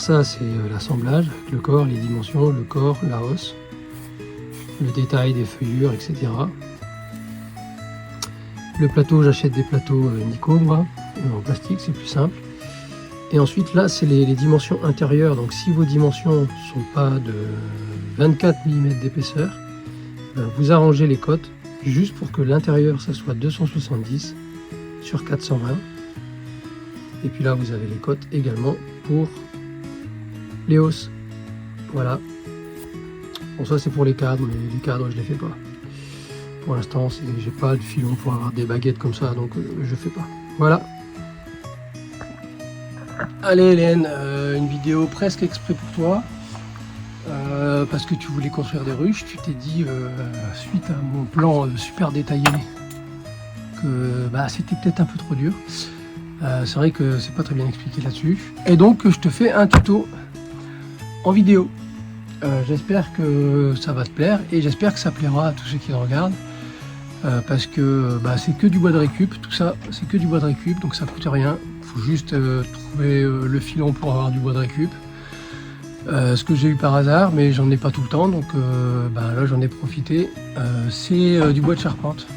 ça c'est l'assemblage, le corps, les dimensions, le corps, la hausse, le détail des feuillures, etc. Le plateau, j'achète des plateaux Nico, moi, en plastique, c'est plus simple. Et ensuite là c'est les dimensions intérieures, donc si vos dimensions ne sont pas de 24 mm d'épaisseur, vous arrangez les cotes juste pour que l'intérieur ça soit 270 sur 420. Et puis là vous avez les cotes également pour les hausses. Voilà. Bon, ça c'est pour les cadres, mais les cadres je les fais pas. Pour l'instant j'ai pas de filon pour avoir des baguettes comme ça, donc je fais pas. Voilà. Allez Hélène, une vidéo presque exprès pour toi. Parce que tu voulais construire des ruches, tu t'es dit, suite à mon plan super détaillé, que c'était peut-être un peu trop dur. C'est vrai que c'est pas très bien expliqué là-dessus. Et donc je te fais un tuto en vidéo. J'espère que ça va te plaire et j'espère que ça plaira à tous ceux qui le regardent. Parce que c'est que du bois de récup, tout ça c'est que du bois de récup, donc ça coûte rien. Faut juste trouver le filon pour avoir du bois de récup. Ce que j'ai eu par hasard, mais j'en ai pas tout le temps, donc là j'en ai profité. C'est du bois de charpente.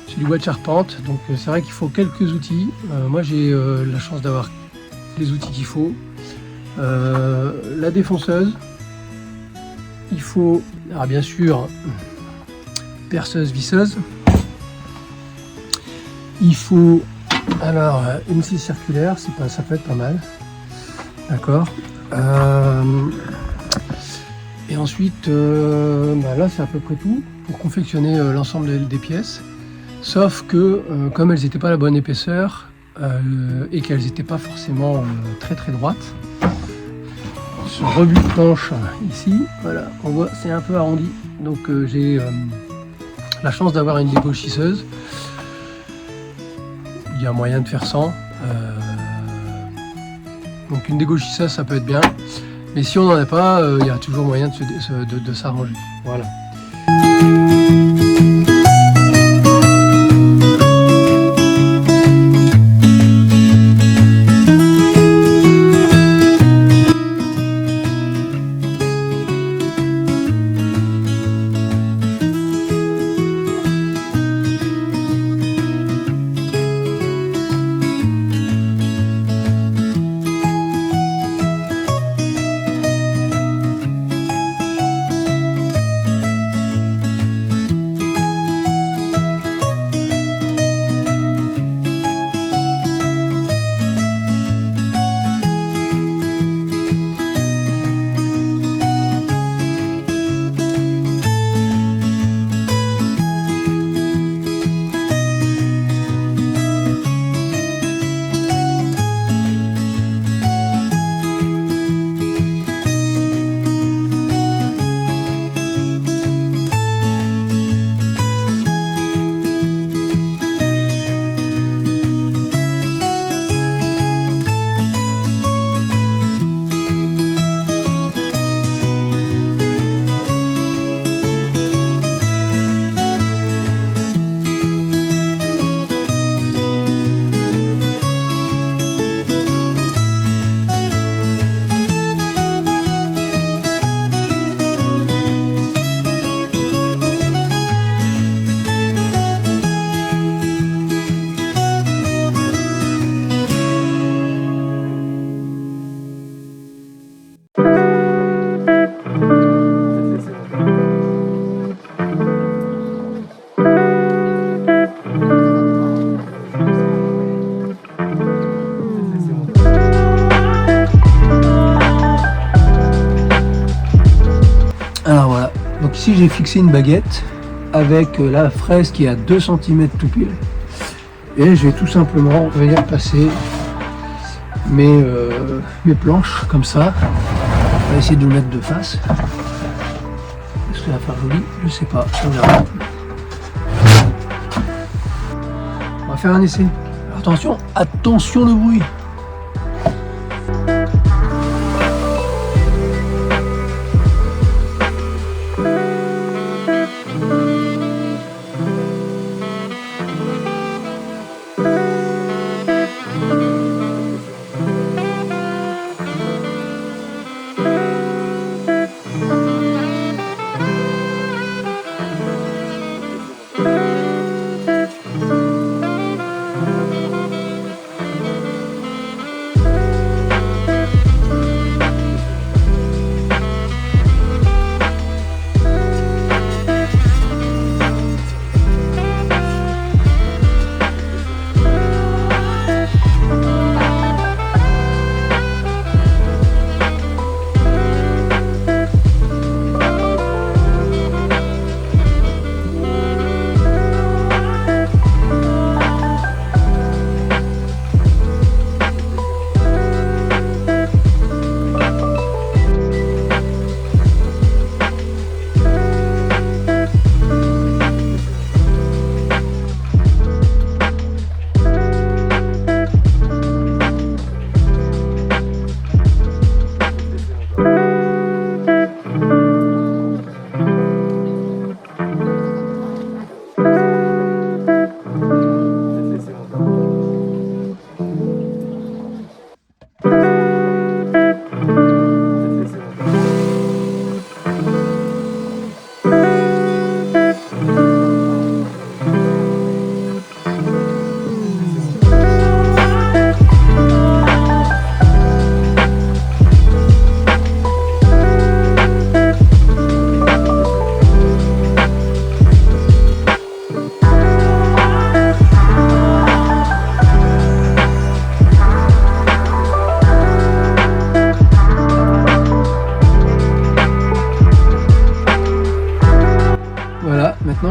C'est du bois de charpente, donc c'est vrai qu'il faut quelques outils. Moi j'ai la chance d'avoir les outils qu'il faut. La défonceuse. Il faut, bien sûr, perceuse, visseuse. Il faut alors une scie circulaire, ça peut être pas mal. D'accord. Et ensuite, là c'est à peu près tout pour confectionner l'ensemble des pièces. Sauf que comme elles n'étaient pas à la bonne épaisseur et qu'elles n'étaient pas forcément très droites, ce rebut de planche ici, voilà, on voit c'est un peu arrondi. Donc j'ai la chance d'avoir une dégauchisseuse. Il y a moyen de faire sans. Donc une dégauchisseuse ça peut être bien. Mais si on n'en a pas, il y a toujours moyen de s'arranger. Voilà. Alors voilà, donc ici j'ai fixé une baguette avec la fraise qui est à 2 cm tout pile. Et je vais tout simplement venir passer mes planches comme ça. On va essayer de le mettre de face. Est-ce que ça va faire joli? Je sais pas, on verra. On va faire un essai. Attention, attention le bruit.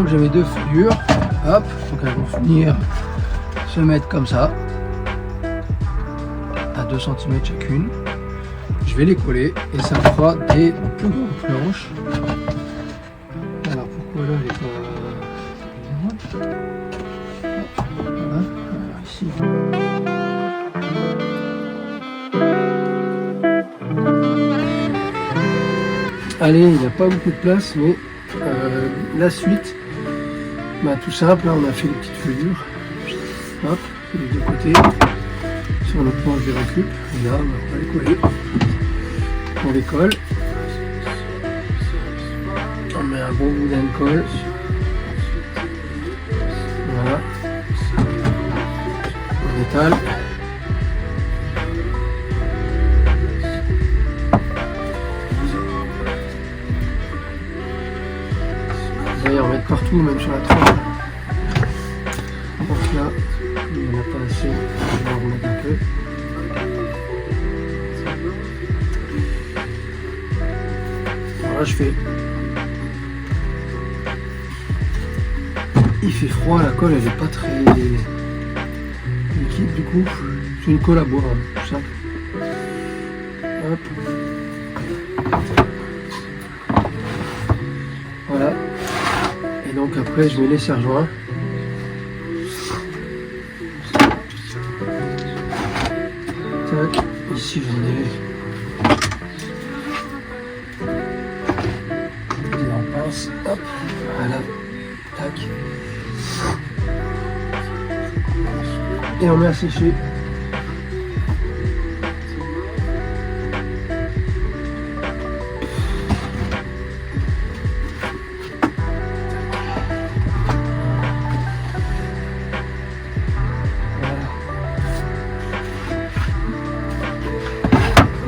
comme j'ai mes deux feuillures, hop, donc elles vont venir se mettre comme ça, à 2 cm chacune. Je vais les coller et ça fera des plus grandes planches. Alors pourquoi là elle est pas... Voilà. Alors ici. Allez, il n'y a pas beaucoup de place, mais la suite, bah, tout simple, là, on a fait les petites feuillures, hop, les deux côtés, sur notre planche de récup, et là, on va les coller, on les colle, on met un bon bout d'alcool, voilà, on étale. D'ailleurs, mettre partout, même sur la tranche. Donc là, il n'y en a pas assez, je vais en remettre un peu. Voilà, je fais. Il fait froid, la colle elle est pas très liquide du coup. C'est une colle à bois, hein, tout simple. Hop. Voilà. Et donc après je mets les serre-joints. Tac, ici j'en ai des en pince. Hop, voilà. Tac. Et on met à sécher.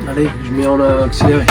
Allez, je mets en accéléré.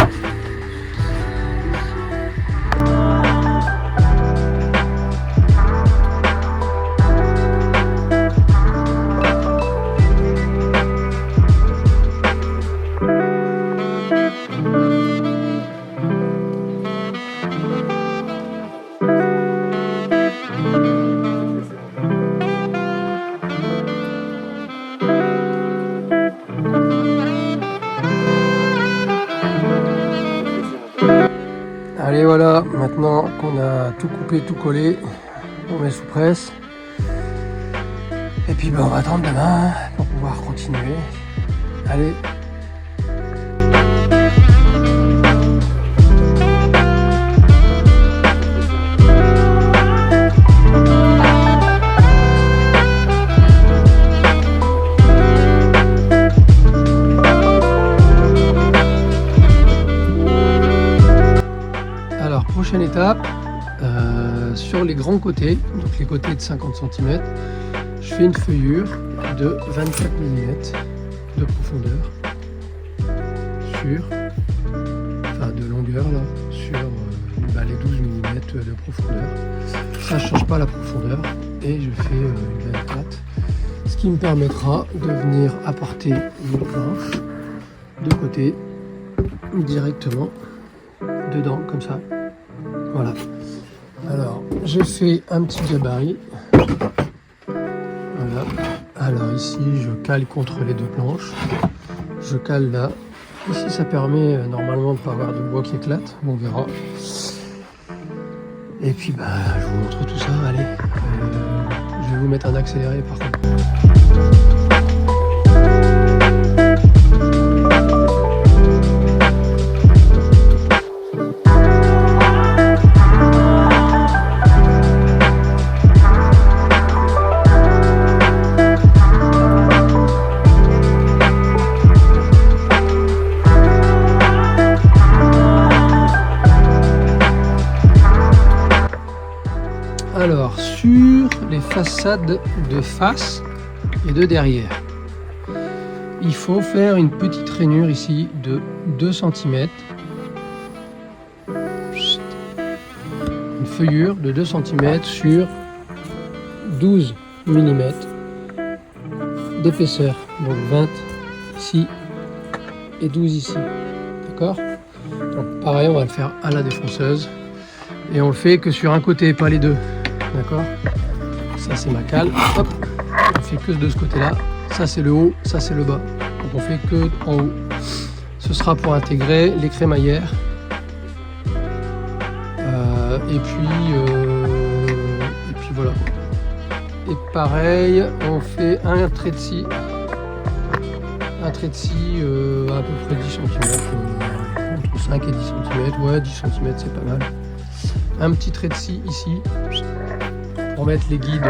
Allez voilà, maintenant qu'on a tout coupé, tout collé, on met sous presse. Et puis ben, on va attendre demain pour pouvoir continuer. Allez. Prochaine étape, sur les grands côtés, donc les côtés de 50 cm, je fais une feuillure de 24 mm de profondeur enfin de longueur là, sur les 12 mm de profondeur. Ça ne change pas la profondeur et je fais une 24, ce qui me permettra de venir apporter une planche de côté directement dedans comme ça. Voilà. Alors, je fais un petit gabarit. Voilà. Alors ici, je cale contre les deux planches. Je cale là. Ici, ça permet normalement de ne pas avoir de bois qui éclate. On verra. Et puis, je vous montre tout ça. Allez. Je vais vous mettre un accéléré par contre. Alors, sur les façades de face et de derrière, il faut faire une petite rainure ici de 2 cm. Une feuillure de 2 cm sur 12 mm d'épaisseur. Donc 20 ici et 12 ici. D'accord? Donc pareil, on va le faire à la défonceuse. Et on le fait que sur un côté, pas les deux. d'accord? Ça c'est ma cale, hop, on fait que de ce côté-là. Ça c'est le haut, ça c'est le bas. Donc on fait que en haut. Ce sera pour intégrer les crémaillères. Et puis voilà. Et pareil, on fait un trait de scie. Un trait de scie à peu près 10 cm. Entre 5 et 10 cm. Ouais, 10 cm c'est pas mal. Un petit trait de scie ici. Pour mettre les guides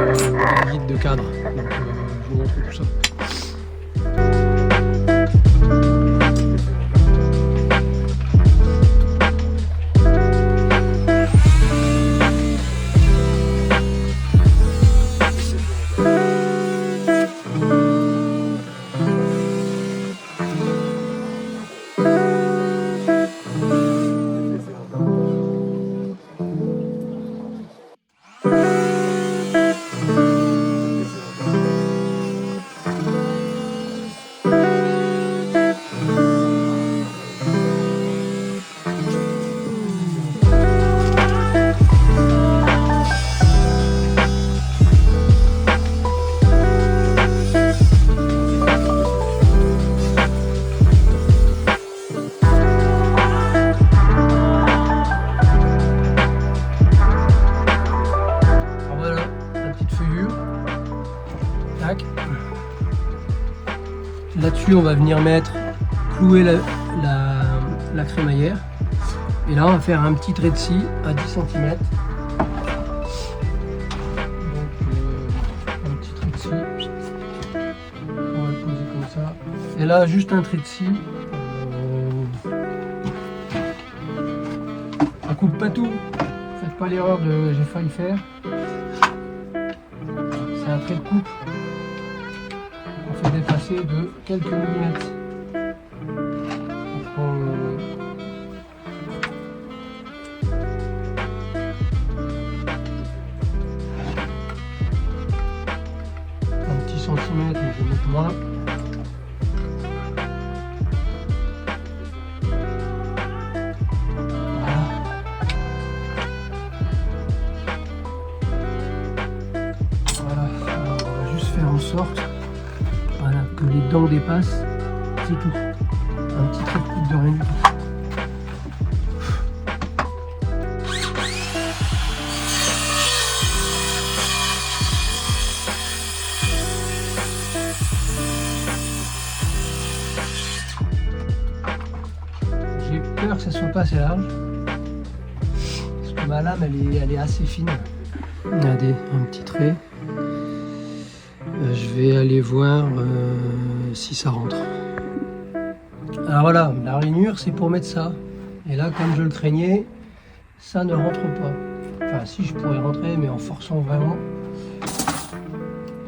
de cadre. Donc, je vous montre tout ça. Là-dessus, on va venir clouer la crémaillère. Et là, on va faire un petit trait de scie à 10 cm. Donc, un petit trait de scie. On va le poser comme ça. Et là, juste un trait de scie. On coupe pas tout. Faites pas l'erreur de j'ai failli faire. C'est un trait de coupe. On fait dépasser de quelques millimètres. Un petit centimètre, je vais mettre moins. Voilà. Voilà. Alors, on va juste faire en sorte que les dents dépassent, c'est tout. Un petit trait de coupe de rien du tout. J'ai peur que ça soit pas assez large. Parce que ma lame elle est assez fine. Regardez, un petit trait. Je vais aller voir si ça rentre. Alors voilà, la rainure c'est pour mettre ça. Et là, comme je le craignais, ça ne rentre pas. Enfin si, je pourrais rentrer, mais en forçant vraiment.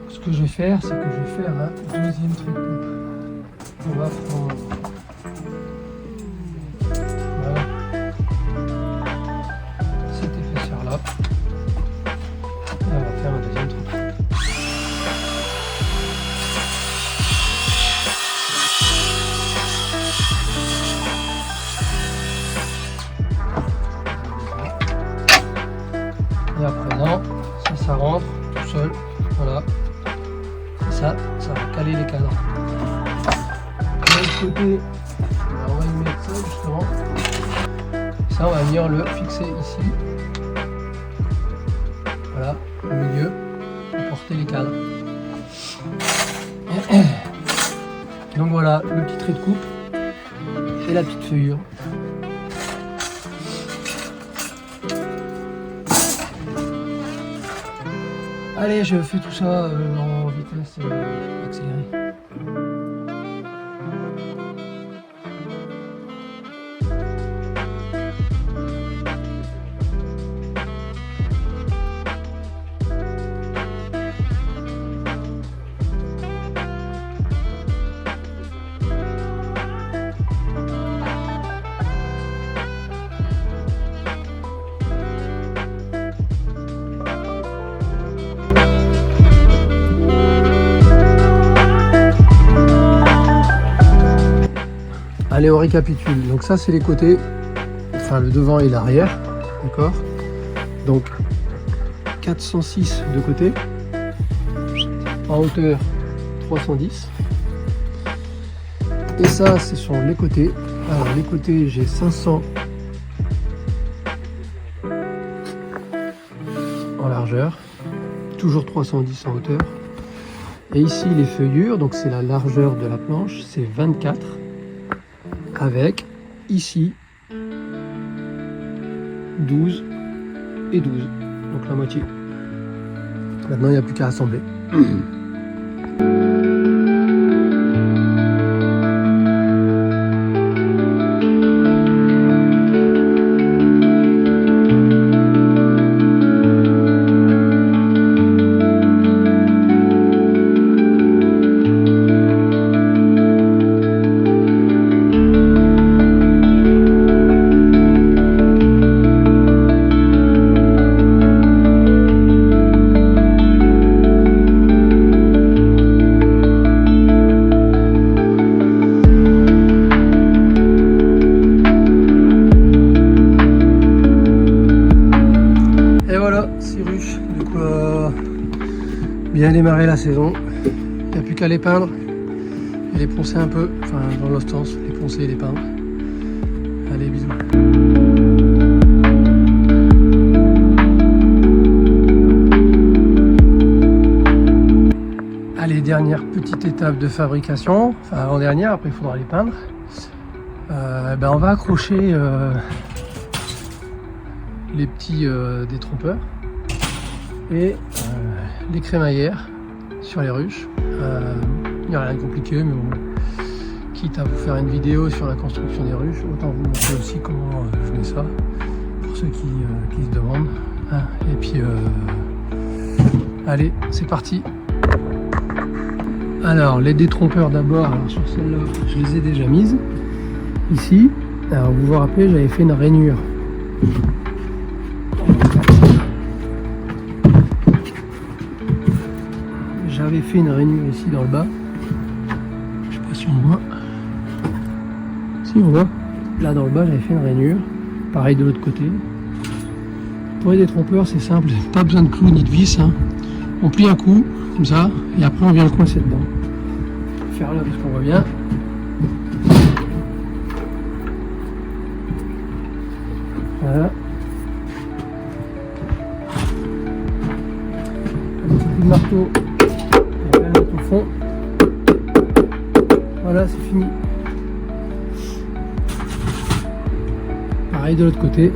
Ce que je vais faire, c'est que je vais faire un deuxième trait de coupe. On va prendre... Voilà. Cette épaisseur là. Et on va faire un deuxième trait de coupe. Et à présent, ça rentre tout seul, voilà. Et ça va caler les cadres. De l'autre côté, on va y mettre ça justement. Ça, on va venir le fixer ici. Voilà, au milieu, pour porter les cadres. Donc voilà, le petit trait de coupe et la petite feuillure. Allez, je fais tout ça en vitesse accélérée. Allez, on récapitule. Donc ça, c'est les côtés, enfin le devant et l'arrière, d'accord? Donc 406 de côté, en hauteur 310. Et ça, ce sont les côtés. Alors les côtés, j'ai 500 en largeur, toujours 310 en hauteur. Et ici les feuillures, donc c'est la largeur de la planche, c'est 24 avec ici 12 et 12, donc la moitié. Maintenant il n'y a plus qu'à assembler. Bien démarrer la saison, il n'y a plus qu'à les peindre et les poncer un peu, enfin dans l'autre sens, les poncer et les peindre. Allez, bisous. Allez, dernière petite étape de fabrication, enfin avant-dernière, après il faudra les peindre. On va accrocher les petits détrompeurs et les crémaillères sur les ruches. Il n'y a rien de compliqué, mais bon, quitte à vous faire une vidéo sur la construction des ruches, autant vous montrer aussi comment je fais ça, pour ceux qui se demandent. Et puis, allez, c'est parti. Alors, les détrompeurs d'abord, alors sur celle-là, je les ai déjà mises, ici. Alors, vous vous rappelez, j'avais fait une rainure. J'avais fait une rainure ici dans le bas. Je sais pas si on voit. Si on voit. Là dans le bas j'avais fait une rainure. Pareil de l'autre côté. Pour les détrompeurs c'est simple, pas besoin de clous ni de vis. On plie un coup, comme ça, et après on vient le coincer dedans. Faire là parce qu'on voit bien. Voilà. Un petit coup de marteau. Au fond, voilà, c'est fini. Pareil de l'autre côté.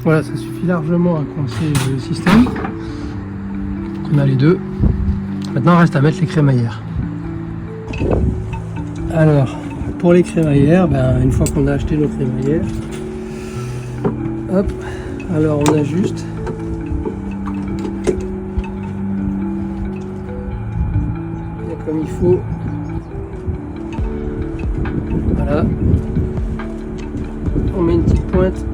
Voilà, ça suffit largement à coincer le système. On a les deux. Maintenant, il reste à mettre les crémaillères. Alors, pour les crémaillères, une fois qu'on a acheté nos crémaillères, hop, alors on ajuste. Et comme il faut. Voilà. On met une petite pointe.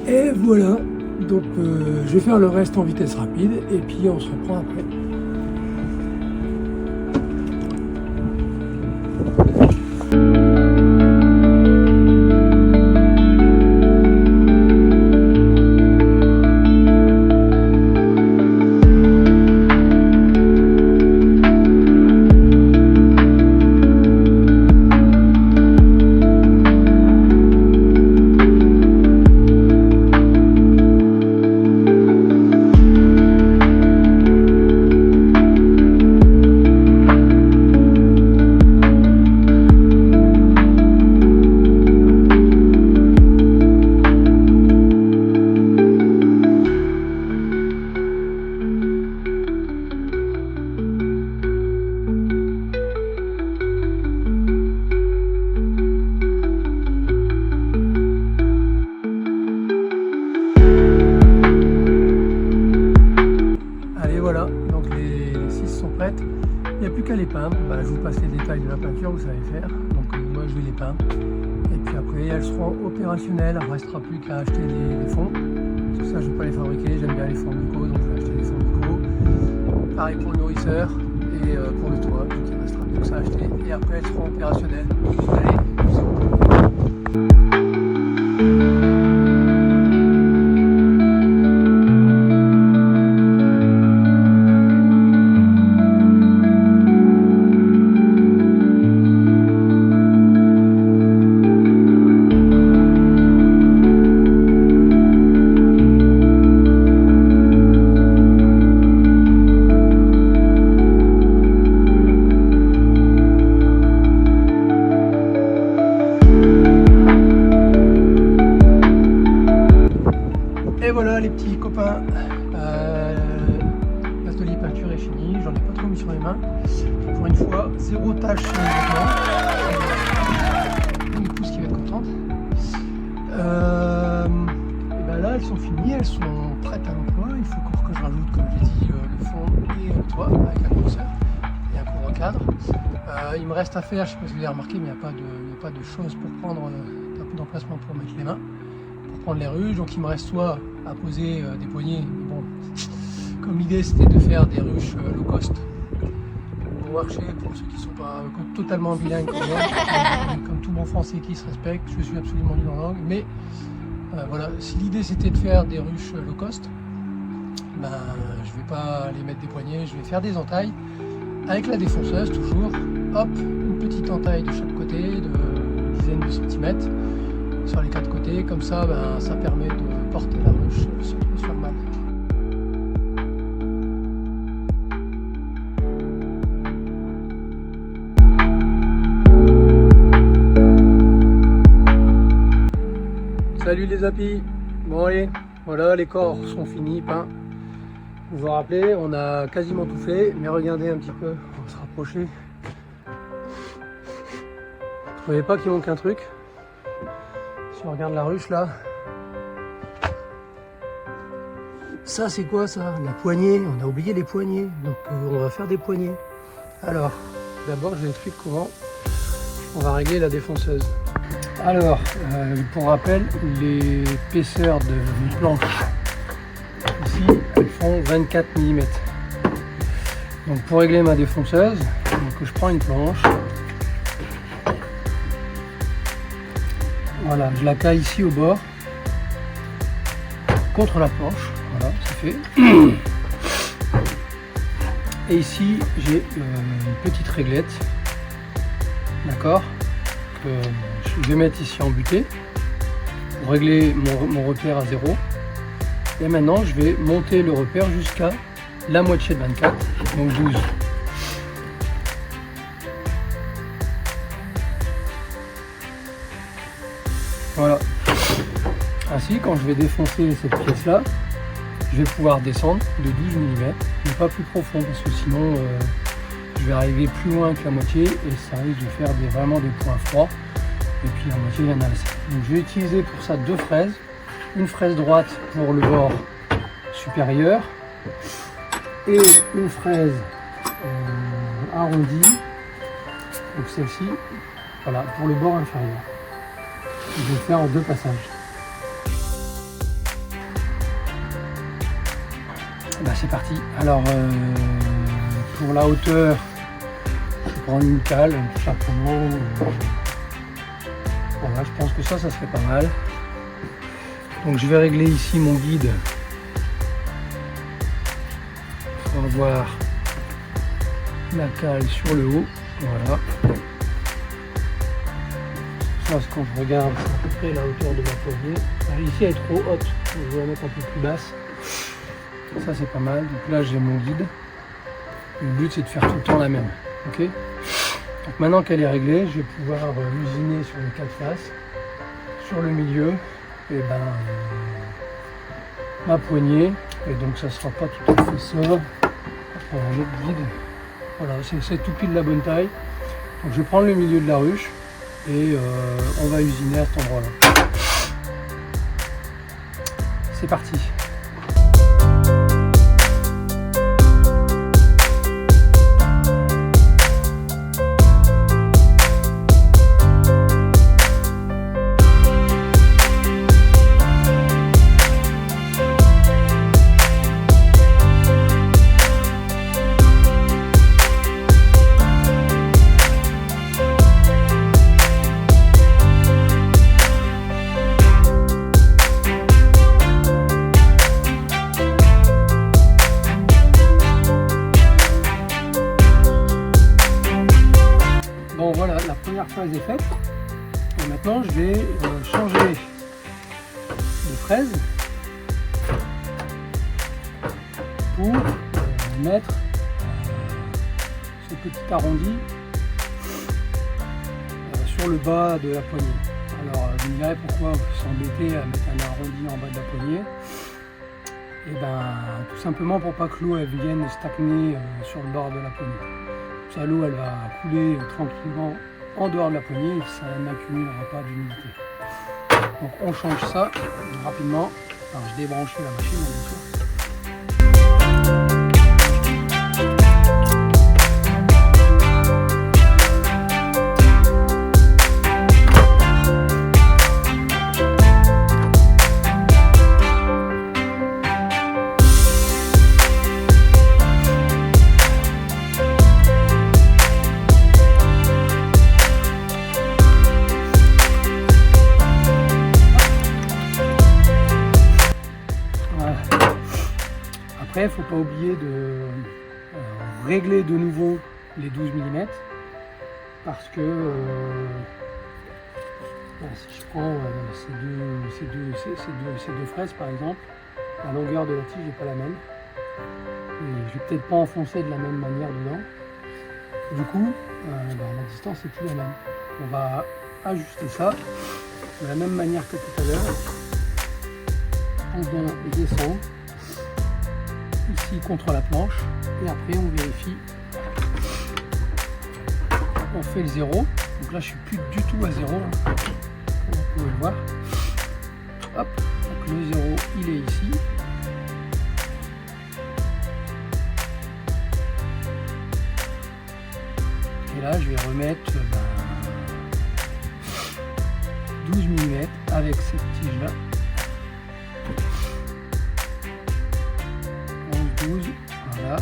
Et voilà, donc je vais faire le reste en vitesse rapide et puis on se reprend après. qu'à les peindre. Je vous passe les détails de la peinture, vous savez faire. Donc moi je vais les peindre. Et puis après elles seront opérationnelles. Il ne restera plus qu'à acheter des fonds. Tout ça je ne vais pas les fabriquer, j'aime bien les fonds buccaux, donc je vais acheter des fonds buccaux. Pareil pour le nourrisseur et pour le toit, donc il ne restera plus que ça à acheter. Et après elles seront opérationnelles. Allez, bisous. Et voilà les petits copains, l'atelier peinture est fini, j'en ai pas trop mis sur les mains. Pour une fois, zéro tâche sur les vêtements. Mon épouse qui va être contente. Et ben là elles sont finies, elles sont prêtes à l'emploi. Il faut encore que je rajoute, comme j'ai dit, le fond et le toit avec un curseur et un couvre-cadre. Il me reste à faire, je sais pas si vous avez remarqué, mais il n'y a pas de choses pour prendre un coup d'emplacement pour mettre les mains. Prendre les ruches, donc il me reste soit à poser des poignées, mais bon, comme l'idée c'était de faire des ruches low cost pour marcher, pour ceux qui ne sont pas totalement bilingues comme tout bon français qui se respecte, je suis absolument nul en langue, mais voilà, si l'idée c'était de faire des ruches low cost, je vais pas les mettre des poignées, je vais faire des entailles avec la défonceuse toujours, hop, une petite entaille de chaque côté de dizaines de centimètres sur les quatre côtés, comme ça ça permet de porter la ruche sans trop se faire mal. Salut les apis. Bon allez, voilà les corps sont finis, peints. Vous vous rappelez, on a quasiment tout fait, mais regardez un petit peu, on va se rapprocher. Vous voyez pas qu'il manque un truc? Si on regarde la ruche là, ça c'est quoi ça? La poignée, on a oublié les poignées, donc on va faire des poignées. Alors, d'abord je vais expliquer comment on va régler la défonceuse. Alors, pour rappel, l'épaisseur de planche, ici, elles font 24 mm. Donc pour régler ma défonceuse, donc, je prends une planche. Voilà, je la caille ici au bord, contre la planche, voilà, c'est fait. Et ici, j'ai une petite réglette, d'accord, que je vais mettre ici en butée, pour régler mon repère à 0. Et maintenant, je vais monter le repère jusqu'à la moitié de 24, donc 12. Voilà. Ainsi, quand je vais défoncer cette pièce-là, je vais pouvoir descendre de 12 mm, mais pas plus profond, parce que sinon, je vais arriver plus loin que la moitié et ça risque de faire vraiment des points froids. Et puis la moitié, il y en a assez. Donc, je vais utiliser pour ça deux fraises. Une fraise droite pour le bord supérieur et une fraise arrondie, donc celle-ci, voilà, pour le bord inférieur. Je vais le faire en deux passages. C'est parti. Alors pour la hauteur, je prends une cale tout simplement. Voilà, je pense que ça serait pas mal. Donc je vais régler ici mon guide pour avoir la cale sur le haut. Voilà. Ça, quand je regarde, c'est à peu près la hauteur de ma poignée. Alors, ici elle est trop haute, donc je vais la mettre un peu plus basse. Ça c'est pas mal. Donc là j'ai mon guide. Le but c'est de faire tout le temps la même. Ok. Donc maintenant qu'elle est réglée, je vais pouvoir l'usiner sur les quatre faces, sur le milieu, et ma poignée. Et donc ça sera pas tout à fait ça. On va prendre un autre guide. Voilà, c'est tout pile de la bonne taille. Donc je vais prendre le milieu de la ruche et on va usiner à cet endroit-là. C'est parti. la première phase est faite. Et maintenant je vais changer de fraise pour mettre ce petit arrondi sur le bas de la poignée. Alors vous me direz pourquoi vous s'embêter à mettre un arrondi en bas de la poignée. Et ben tout simplement pour pas que l'eau vienne stagner sur le bord de la poignée. Ça, l'eau elle va couler tranquillement en dehors de la poignée et ça n'accumulera pas d'humidité. Donc on change ça rapidement. Alors je débranche la machine bien sûr. Après, il ne faut pas oublier de régler de nouveau les 12 mm parce que si je prends ces deux fraises par exemple, la longueur de la tige n'est pas la même et je vais peut-être pas enfoncer de la même manière dedans. Du coup, la distance n'est plus la même. On va ajuster ça de la même manière que tout à l'heure. On vient descendre ici contre la planche et après on vérifie, on fait le 0, donc là je suis plus du tout à 0 comme vous pouvez le voir. Hop, donc le 0 il est ici et là je vais remettre 12 mm avec cette tige là. 12, voilà.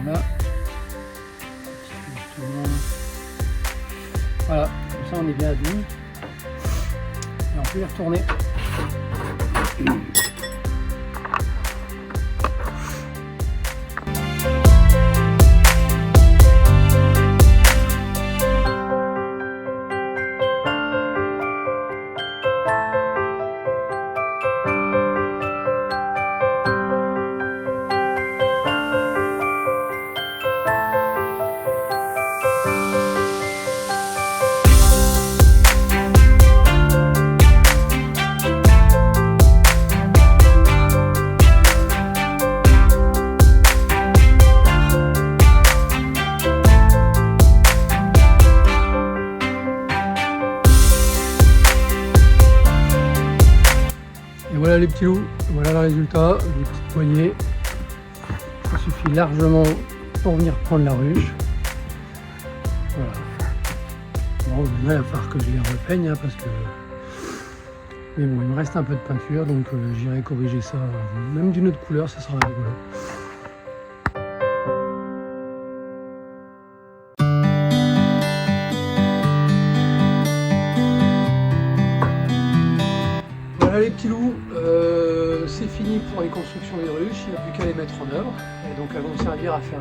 Voilà. Voilà, comme ça on est bien à 12. Et on peut y retourner. Voilà les petits loups, voilà le résultat, les petites poignées. Ça suffit largement pour venir prendre la ruche. Voilà. Bon, maintenant il va falloir que je les repeigne parce que. Mais bon, il me reste un peu de peinture donc j'irai corriger ça, même d'une autre couleur, ça sera rigolo. Voilà les petits loups, c'est fini pour les constructions des ruches, il n'y a plus qu'à les mettre en œuvre. Et donc elles vont servir à faire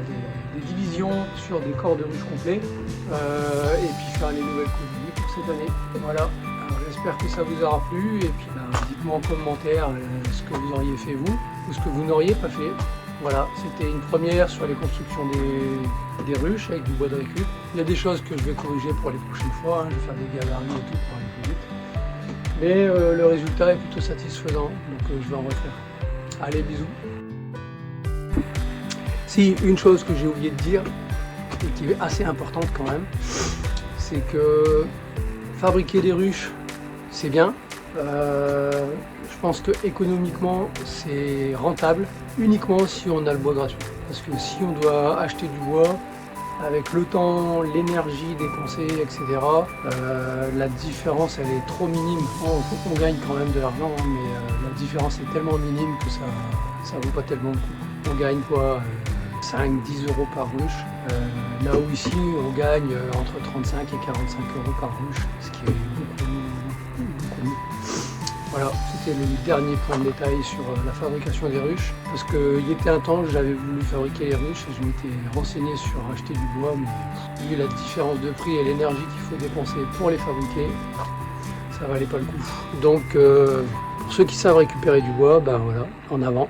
des divisions sur des corps de ruches complets et puis faire les nouvelles colonies pour cette année. Voilà, j'espère que ça vous aura plu et puis dites-moi en commentaire ce que vous auriez fait vous ou ce que vous n'auriez pas fait. Voilà, c'était une première sur les constructions des ruches avec du bois de récup. Il y a des choses que je vais corriger pour les prochaines fois, je vais faire des galeries et tout pour aller plus vite. Mais le résultat est plutôt satisfaisant, donc je vais en refaire. Allez, bisous. Si, une chose que j'ai oublié de dire, et qui est assez importante quand même, c'est que fabriquer des ruches, c'est bien. Je pense que économiquement, c'est rentable, uniquement si on a le bois gratuit. Parce que si on doit acheter du bois, avec le temps, l'énergie dépensée, etc., la différence elle est trop minime. On gagne quand même de l'argent, mais la différence est tellement minime que ça vaut pas tellement le coup. On gagne quoi 5-10 € par ruche, là où ici on gagne entre 35 et 45 € par ruche, ce qui est beaucoup mieux. Voilà, c'était le dernier point de détail sur la fabrication des ruches. Parce qu'il était un temps que j'avais voulu fabriquer les ruches et je m'étais renseigné sur acheter du bois, mais vu la différence de prix et l'énergie qu'il faut dépenser pour les fabriquer, ça valait pas le coup. Donc pour ceux qui savent récupérer du bois, ben voilà, en avant.